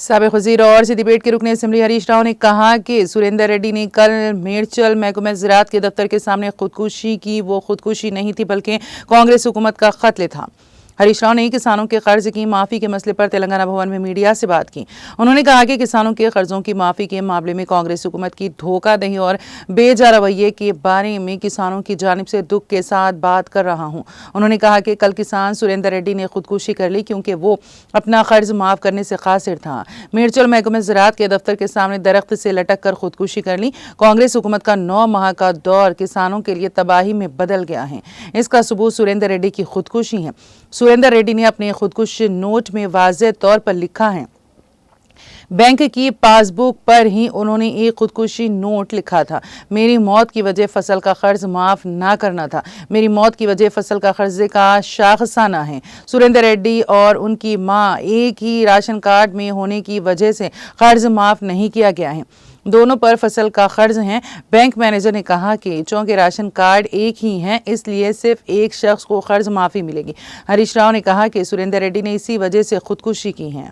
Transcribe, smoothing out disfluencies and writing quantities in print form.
साबिक वज़ीर और सिद्दीपेट के रुकने असेंबली हरीश राव ने कहा कि सुरेंदर रेड्डी ने कल मेडचल महकमा ज़राअत के दफ्तर के सामने खुदकुशी की। वो खुदकुशी नहीं थी बल्कि कांग्रेस हुकूमत का कत्ल था। हरीश राव ने किसानों के कर्ज की माफ़ी के मसले पर तेलंगाना भवन में मीडिया से बात की। उन्होंने कहा कि किसानों के कर्जों की माफ़ी के मामले में कांग्रेस हुकूमत की धोखाधड़ी और बेजा रवैये के बारे में किसानों की जानिब से दुख के साथ बात कर रहा हूं। उन्होंने कहा कि कल किसान सुरेंदर रेड्डी ने खुदकुशी कर ली क्योंकि वो अपना कर्ज माफ़ करने से कासिर था। मेडचल महकमा ज़राअत के दफ्तर के सामने दरख्त से लटक कर खुदकुशी कर ली। कांग्रेस हुकूमत का 9 माह का दौर किसानों के लिए तबाही में बदल गया है। इसका सबूत सुरेंदर रेड्डी की खुदकुशी है। सुरेंदर रेड्डी ने अपने खुदकुश नोट में वाज़ेह तौर पर लिखा है, बैंक की पासबुक पर ही उन्होंने एक खुदकुशी नोट लिखा था। मेरी मौत की वजह फसल का कर्ज माफ ना करना था। मेरी मौत की वजह फसल का कर्जे का शाखसाना है। सुरेंदर रेड्डी और उनकी मां एक ही राशन कार्ड में होने की वजह से कर्ज माफ नहीं किया गया है। दोनों पर फसल का कर्ज है। बैंक मैनेजर ने कहा कि चूंकि राशन कार्ड एक ही हैं, इसलिए सिर्फ एक शख्स को कर्ज माफी मिलेगी। हरीश राव ने कहा कि सुरेंदर रेड्डी ने इसी वजह से खुदकुशी की है।